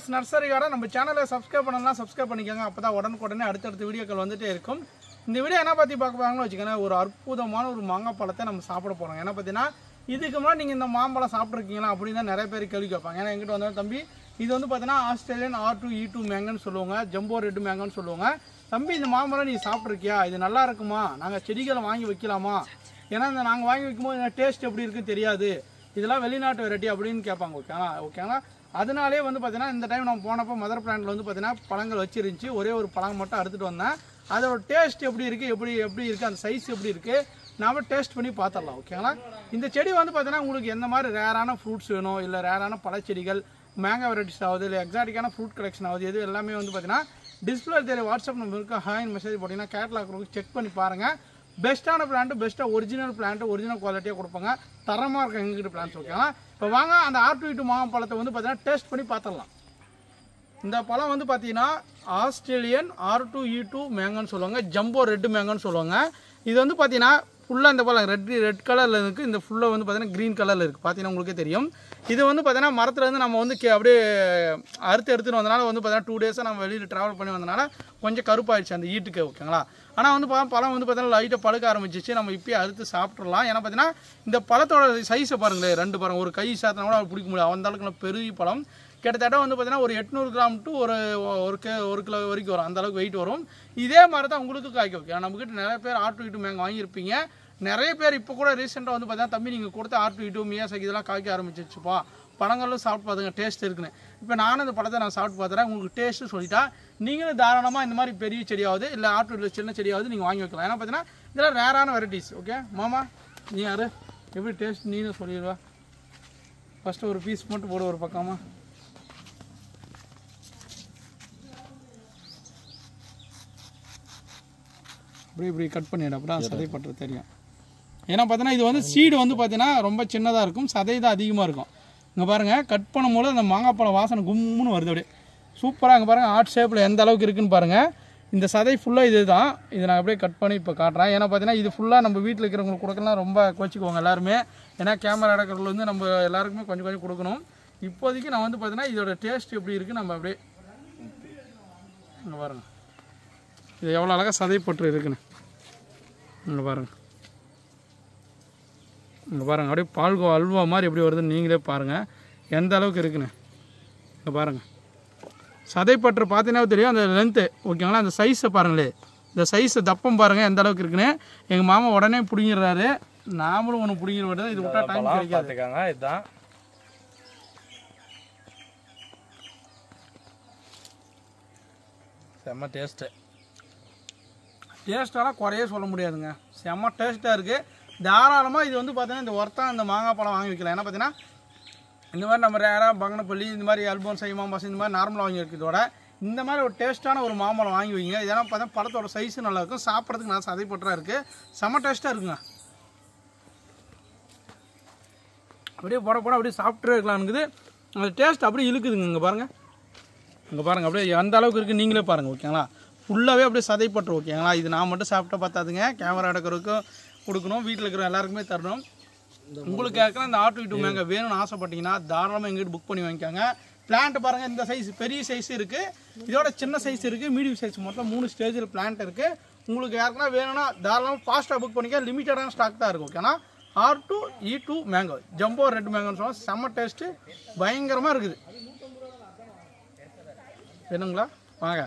Viewers nursery garden நம்ம சேனலை subscribe பண்ணலாம், சப்ஸ்கிரைப் பண்ணிக்கோங்க. அப்போ தான் உடனுக்குடனே அடுத்தடுத்த வீடியோக்கள் வந்துகிட்டே இருக்கும். இந்த வீடியோ என்ன பற்றி பார்க்க போகிறாங்கன்னு வச்சுக்கோங்க, ஒரு அற்புதமான ஒரு மாங்காய் பழத்தை நம்ம சாப்பிட போகிறோம். ஏன்னா பார்த்தீங்கன்னா இதுக்கு முன்னாடி நீங்கள் இந்த மாம்பழம் சாப்பிட்ருக்கீங்களா அப்படின்னு தான் நிறைய பேர் கேள்வி கேட்பாங்க. ஏன்னா எங்கிட்ட வந்தாலும் தம்பி இது வந்து பார்த்தீங்கன்னா ஆஸ்திரேலியன் R2E2 மேங்கன்னு சொல்லுவாங்க, ஜம்போ ரெட் மேங்கன்னு சொல்லுவாங்க. தம்பி இந்த மாம்பழம் நீ சாப்பிட்ருக்கியா, இது நல்லா இருக்குமா, நாங்கள் செடிகளை வாங்கி வைக்கலாமா, ஏன்னா இந்த நாங்கள் வாங்கி வைக்கும்போது டேஸ்ட் எப்படி இருக்குன்னு தெரியாது, இதெல்லாம் வெளிநாட்டு வெரைட்டி அப்படின்னு கேட்பாங்க. ஓகேங்களா. அதனாலே வந்து பார்த்தீங்கன்னா இந்த டைம் நம்ம போனப்போ மதர் பிளான்ட்டில் வந்து பார்த்தீங்கன்னா பழங்கள் வச்சிருந்துச்சு. ஒரே ஒரு பழம் மட்டும் அறுத்துட்டு வந்தேன். அதோட டேஸ்ட் எப்படி இருக்குது, எப்படி இருக்குது, அந்த சைஸ் எப்படி இருக்குது, நாம் டேஸ்ட் பண்ணி பார்த்துடலாம். ஓகேங்களா. இந்த செடி வந்து பார்த்தீங்கன்னா உங்களுக்கு எந்த மாதிரி ரேரான ஃப்ரூட்ஸ் வேணும், இல்லை ரேரான பழச்செடிகள், மேங்கா வெரைட்டிஸ் ஆகுது, இல்லை எக்ஸாட்டிக்கான ஃப்ரூட் கலெக்ஷன் ஆகுது, இது எல்லாமே வந்து பார்த்தீங்கன்னா டிஸ்பிளே தெரிய வாட்ஸ்அப் நம்பருக்கு ஹாய்னு மெசேஜ் போட்டிங்கன்னா கேட்லாக் செக் பண்ணி பாருங்கள். பெஸ்ட்டான பிளான்ட்டு, பெஸ்ட்டாக ஒரிஜினல் பிளான்ட்டு, ஒரிஜினல் குவாலிட்டியாக கொடுப்பாங்க. தரமாக இருக்கும் எங்ககிட்ட பிளான்ஸ். ஓகேங்களா. இப்போ வாங்க அந்த R2E2 மாம்பழத்தை வந்து பார்த்தீங்கன்னா டேஸ்ட் பண்ணி பார்த்துடலாம். இந்த பழம் வந்து பார்த்தீங்கன்னா ஆஸ்திரேலியன் R2E2 மேங்கன்னு சொல்லுவாங்க, ஜம்போ ரெட் மேங்கன்னு சொல்லுவாங்க. இது வந்து பார்த்தீங்கன்னா ஃபுல்லாக இந்த பழம் ரெட் கலரில் இருக்குது. இந்த ஃபுல்லாக வந்து பார்த்தீங்கன்னா க்ரீன் கலரில் இருக்குது. பார்த்தீங்கன்னா உங்களுக்கே தெரியும். இது வந்து பார்த்தீங்கன்னா மரத்துலேருந்து நம்ம வந்து அப்படியே எடுத்துகிட்டு வந்தனால வந்து பார்த்தீங்கன்னா 2 டேஸாக நம்ம வெளியில் ட்ராவல் பண்ணி வந்தனால கொஞ்சம் கருப்பாயிடுச்சு அந்த ஈட்டுக்கு. ஓகேங்களா. ஆனால் வந்து பழம் வந்து பார்த்தீங்கன்னா லைட்டாக பழுக்க ஆரம்பிச்சிச்சு. நம்ம இப்போயே அறுத்து சாப்பிட்றலாம். ஏன்னா பார்த்தீங்கன்னா இந்த பழத்தோட சைஸை பாருங்களேன், 2 பழம் ஒரு கை சாத்தினா கூட பிடிக்க முடியாது, அந்த அளவுக்கு பெரிய பழம். கிட்டத்தட்ட வந்து பார்த்தீங்கன்னா ஒரு 800 கிராம் டு ஒரு கிலோ வரைக்கும் வரும், அந்த அளவுக்கு வெயிட் வரும். இதே மாதிரி தான் உங்களுக்கு காய்க்க. ஓகே. நம்மக்கிட்ட நிறைய பேர் R2E2 மேங்க வாங்கியிருப்பீங்க. நிறைய பேர் இப்போ கூட ரீசெண்டாக வந்து பார்த்தீங்கன்னா தம்பி நீங்கள் கொடுத்த R2E2 மியாசாக்கி இதெல்லாம் காய்க்க ஆரம்பிச்சிச்சுப்பா, பழங்களும் சாப்பிட்டு பார்த்துங்க டேஸ்ட் இருக்குன்னு. இப்போ நானும் இந்த பழத்தை நான் சாப்பிட்டு பார்த்துறேன், உங்களுக்கு டேஸ்ட்டு சொல்லிட்டா நீங்களும் தாராளமாக இந்த மாதிரி பெரிய செடியாவது இல்லை R2E2 சின்ன செடியாவது நீங்கள் வாங்கி வைக்கலாம். ஏன்னா பார்த்தீங்கன்னா இதெல்லாம் ரேரான வெரைட்டிஸ். ஓகே மாமா, நீ யார், எப்படி டேஸ்ட் நீனும் சொல்லிடுவா. ஃபஸ்ட்டு ஒரு பீஸ் மட்டும் போடு ஒரு பக்கமாக. இப்படி கட் பண்ணிவிட, அப்புறம் சதை பட்டுறது தெரியும். ஏன்னா பார்த்தீங்கன்னா இது வந்து சீடு வந்து பார்த்தீங்கன்னா ரொம்ப சின்னதாக இருக்கும், சதை தான் அதிகமாக இருக்கும். இங்கே பாருங்கள், கட் பண்ணும்போது அந்த மாங்காய் பழம் வாசனை கும்முன்னு வருது அப்படியே சூப்பராக. இங்கே பாருங்கள் ஹார்ட் ஷேப்பில் எந்த அளவுக்கு இருக்குதுன்னு பாருங்கள். இந்த சதை ஃபுல்லாக இது தான். இதை நான் அப்படியே கட் பண்ணி இப்போ காட்டுறேன். ஏன்னா பார்த்தீங்கன்னா இது ஃபுல்லாக நம்ம வீட்டில் இருக்கிறவங்களுக்கு கொடுக்கலாம், ரொம்ப கோச்சிக்குவாங்க எல்லாருமே. ஏன்னா கேமரா எடுக்கிறதுல வந்து நம்ம எல்லாருக்குமே கொஞ்சம் கொஞ்சம் கொடுக்கணும். இப்போதைக்கு நான் வந்து பார்த்தீங்கன்னா இதோட டேஸ்ட் எப்படி இருக்குது நம்ம அப்படியே இங்கே பாருங்கள், இது எவ்வளோ அழகாக சதைப்பட்டு இருக்குன்னு இங்கே பாருங்கள். இங்கே பாருங்கள் அப்படியே பால்கோ அல்வா மாதிரி எப்படி வருதுன்னு நீங்களே பாருங்கள் எந்த அளவுக்கு இருக்குன்னு. இங்கே பாருங்கள் சதைப்பற்று பார்த்தீங்கன்னா தெரியும் அந்த லென்த்து. ஓகேங்களா. அந்த சைஸை பாருங்களே, இந்த சைஸை தப்பம் பாருங்கள் எந்த அளவுக்கு இருக்குன்னு. எங்கள் மாமா உடனே பிடிங்கிறாரு, நாமளும் ஒன்று பிடிங்கிற விட இது விட்டா டைம் கிடைக்காதுக்காங்க. இதுதான் செம்ம டேஸ்ட்டு. டேஸ்ட்டெல்லாம் குறையே சொல்ல முடியாதுங்க, செம்ம டேஸ்ட்டாக இருக்குது. தாராளமாக இது வந்து பார்த்தீங்கன்னா இந்த ஒர்த்தாக இந்த மாங்காய் பழம் வாங்கி வைக்கலாம். ஏன்னா பார்த்தீங்கன்னா இந்த மாதிரி நம்ம ரேராக பங்கனப்பள்ளி இந்த மாதிரி அல்போன்சை மாம்பாசி இந்த மாதிரி நார்மலாக வாங்கி வைக்கிறதோட இந்த மாதிரி ஒரு டேஸ்ட்டான ஒரு மாம்பழம் வாங்கி வைங்க. இதெல்லாம் பார்த்தா பழத்தோட சைஸும் நல்லாயிருக்கும், சாப்பிட்றதுக்கு நல்லா சதைப்பட்டாக இருக்குது, செம்ம டேஸ்ட்டாக இருக்குங்க. அப்படியே போட அப்படியே சாப்பிட்டே இருக்கலாம்னுக்குது. அந்த டேஸ்ட் அப்படியே இழுக்குதுங்க. இங்கே பாருங்கள், இங்கே பாருங்கள் அப்படியே எந்த அளவுக்கு இருக்குது நீங்களே பாருங்கள். ஓகேங்களா. ஃபுல்லாகவே அப்படியே சதைப்பட்டு. ஓகேங்களா. இது நான் மட்டும் சாப்பிட்டா பார்த்தாதுங்க, கேமரா எடுக்கிறதுக்கும் கொடுக்கணும், வீட்டில் இருக்கிற எல்லாருக்குமே தரணும். உங்களுக்கு கேட்குற இந்த R2E2 மேங்க வேணும்னு ஆசைப்பட்டீங்கன்னா தாராளமாக எங்கிட்ட புக் பண்ணி வாங்கிக்காங்க. பிளான்ட் பாருங்கள், இந்த சைஸ் பெரிய சைஸ் இருக்குது, இதோட சின்ன சைஸ் இருக்குது, மீடியம் சைஸ், மொத்தம் 3 ஸ்டேஜில் பிளான்ட் இருக்குது. உங்களுக்கு யாருக்குன்னா வேணும்னா தாராளமாக ஃபாஸ்ட்டாக புக் பண்ணிக்க, லிமிட்டடான ஸ்டாக் தான் இருக்கும். ஓகேனா R2E2 மேங்கோ ஜம்போ ரெட் மேங்கோன்னு சொன்னால் செம்ம டேஸ்ட்டு பயங்கரமாக இருக்குது. வேணுங்களா வாங்க.